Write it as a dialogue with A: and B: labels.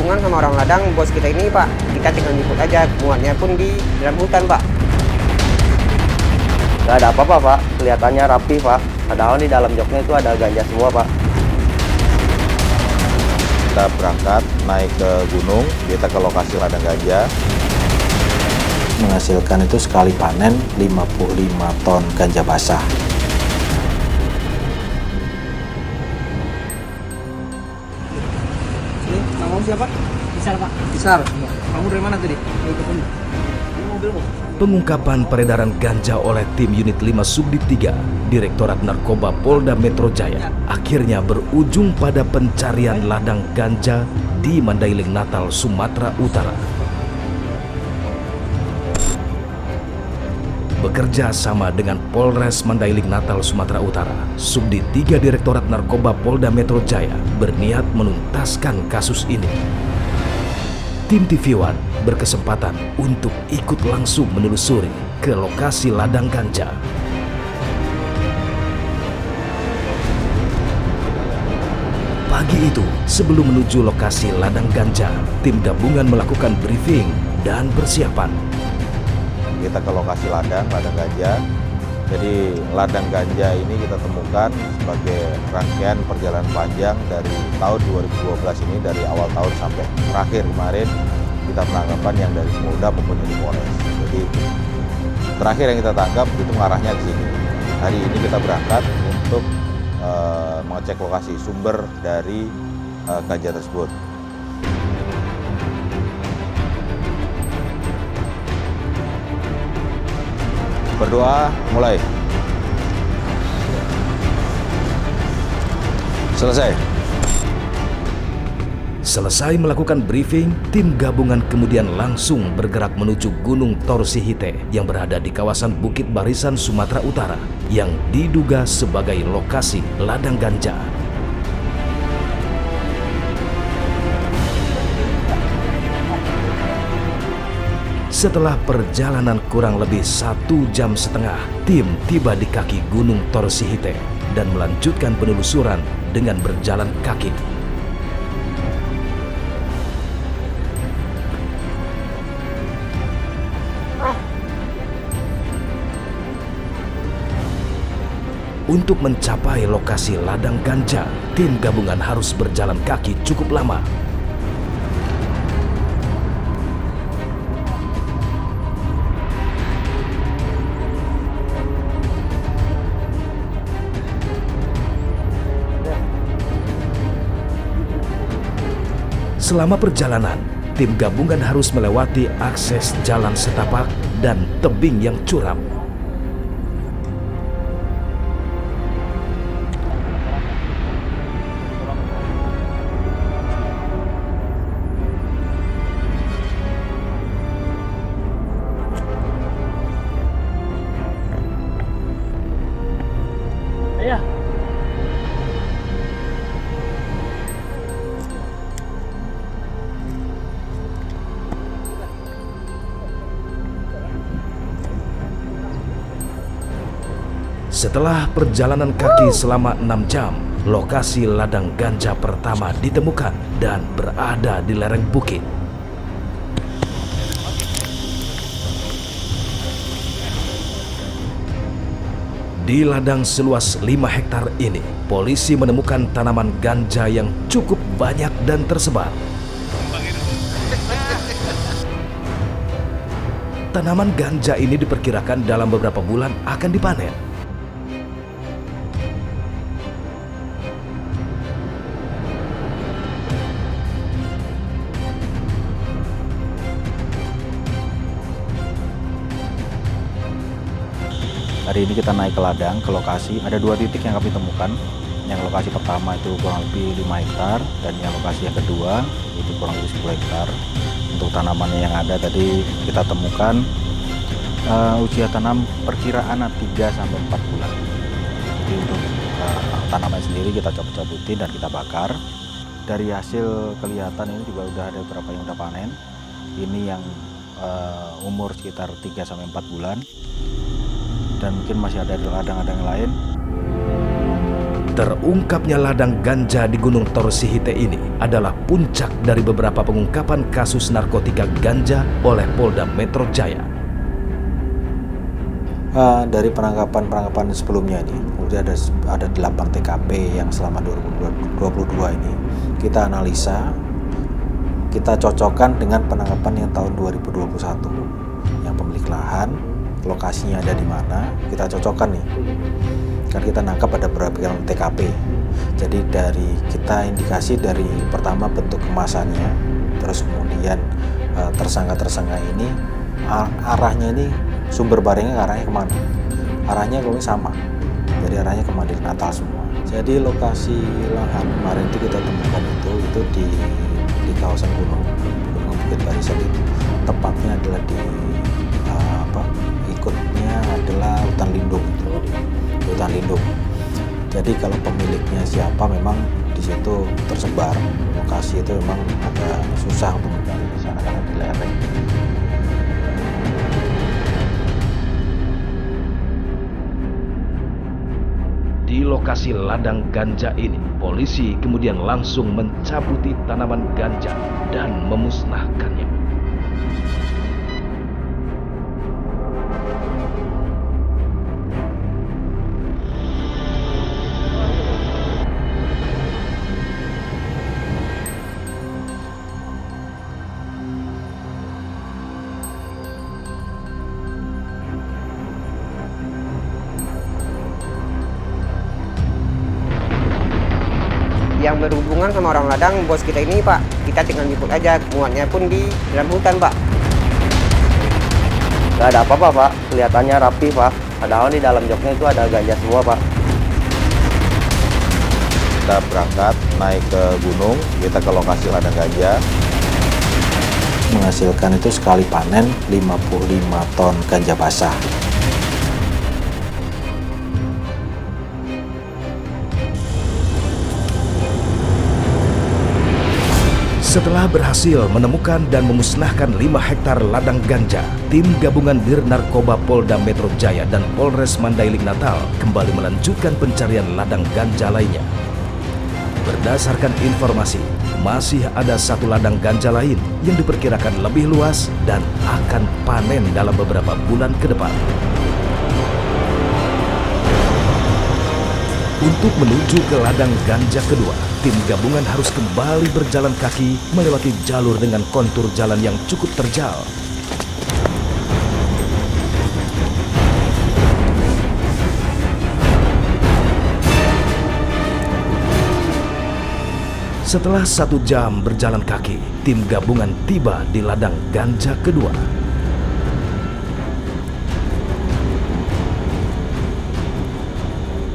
A: hubungan sama orang ladang bos kita ini Pak. Kita tinggal ngikut aja, muatnya pun di dalam hutan Pak.
B: Gak ada apa-apa Pak, kelihatannya rapi Pak. Padahal di dalam joknya itu ada ganja semua Pak.
C: Kita berangkat naik ke gunung, kita ke lokasi ladang ganja.
D: Menghasilkan itu sekali panen 55 ton ganja basah.
E: Ini kamu siapa? Bisar Pak. Bisar. Iya. Kamu dari mana tadi? Dari kebun. Ini mobilmu.
F: Pengungkapan peredaran ganja oleh tim Unit 5 Subdit 3 Direktorat Narkoba Polda Metro Jaya akhirnya berujung pada pencarian ladang ganja di Mandailing Natal, Sumatera Utara. Bekerja sama dengan Polres Mandailing Natal, Sumatera Utara, Subdit 3 Direktorat Narkoba Polda Metro Jaya berniat menuntaskan kasus ini. Tim TV One berkesempatan untuk ikut langsung menelusuri ke lokasi ladang ganja. Pagi itu, sebelum menuju lokasi ladang ganja, tim gabungan melakukan briefing dan persiapan.
C: Kita ke lokasi ladang ganja. Jadi ladang ganja ini kita temukan sebagai rangkaian perjalanan panjang dari tahun 2012 ini, dari awal tahun sampai terakhir kemarin kita penangkapan yang dari Polda maupun dari Polres. Jadi terakhir yang kita tangkap itu mengarahnya ke sini. Hari ini kita berangkat untuk mengecek lokasi sumber dari ganja tersebut. Berdoa, mulai. Selesai.
F: Selesai melakukan briefing, tim gabungan kemudian langsung bergerak menuju Gunung Torsihite yang berada di kawasan Bukit Barisan, Sumatera Utara yang diduga sebagai lokasi ladang ganja. Setelah perjalanan kurang lebih 1,5 jam, tim tiba di kaki Gunung Torsihite dan melanjutkan penelusuran dengan berjalan kaki. Untuk mencapai lokasi ladang ganja, tim gabungan harus berjalan kaki cukup lama. Selama perjalanan, tim gabungan harus melewati akses jalan setapak dan tebing yang curam.
E: Ayah.
F: Setelah perjalanan kaki selama 6 jam, lokasi ladang ganja pertama ditemukan dan berada di lereng bukit. Di ladang seluas 5 hektar ini, polisi menemukan tanaman ganja yang cukup banyak dan tersebar. Tanaman ganja ini diperkirakan dalam beberapa bulan akan dipanen.
D: Hari ini kita naik ke ladang, ke lokasi. Ada 2 titik yang kami temukan. Yang lokasi pertama itu kurang lebih 5 hektar, dan yang lokasi yang kedua itu kurang lebih 10 hektar. Untuk tanamannya yang ada tadi kita temukan usia tanam perkiraan 3-4 bulan. Jadi untuk tanaman sendiri kita cabut-cabutin dan kita bakar. Dari hasil kelihatan ini juga udah ada beberapa yang udah panen. Ini yang umur sekitar 3-4 bulan. Dan mungkin masih ada ladang-ladang lain.
F: Terungkapnya ladang ganja di Gunung Torsihite ini adalah puncak dari beberapa pengungkapan kasus narkotika ganja oleh Polda Metro Jaya.
D: Dari penangkapan sebelumnya ini, kemudian ada 8 TKP yang selama 2022 ini kita analisa, kita cocokkan dengan penangkapan yang tahun 2021 yang pemilik lahan, lokasinya ada di mana, kita cocokkan nih. Kan kita nangkap ada beberapa TKP. Jadi dari kita indikasi dari pertama bentuk kemasannya, terus kemudian tersangka ini arahnya ini sumber barangnya arahnya kemana? Arahnya kalau sama. Jadi arahnya ke Madrid Natal semua. Jadi lokasi lahan kemarin itu kita temukan itu di kawasan Gunung Bukit Barisan itu. Tepatnya adalah ikutnya adalah hutan lindung itu. Hutan lindung. Jadi kalau pemiliknya siapa memang di situ tersebar. Lokasi itu memang agak susah untuk mencari di sana karena di lereng.
F: Di lokasi ladang ganja ini, polisi kemudian langsung mencabuti tanaman ganja dan memusnahkannya.
A: Yang berhubungan sama orang ladang, bos kita ini Pak, kita tinggal jemput aja, muatnya pun di dalam hutan Pak.
B: Nggak ada apa-apa Pak, kelihatannya rapi Pak. Padahal di dalam joknya itu ada ganja semua Pak.
C: Kita berangkat naik ke gunung, kita ke lokasi ladang ganja.
D: Menghasilkan itu sekali panen 55 ton ganja basah.
F: Setelah berhasil menemukan dan memusnahkan 5 hektar ladang ganja, tim gabungan Dir Narkoba Polda Metro Jaya dan Polres Mandailing Natal kembali melanjutkan pencarian ladang ganja lainnya. Berdasarkan informasi, masih ada 1 ladang ganja lain yang diperkirakan lebih luas dan akan panen dalam beberapa bulan ke depan. Untuk menuju ke ladang ganja kedua, tim gabungan harus kembali berjalan kaki melewati jalur dengan kontur jalan yang cukup terjal. Setelah 1 jam berjalan kaki, tim gabungan tiba di ladang ganja kedua.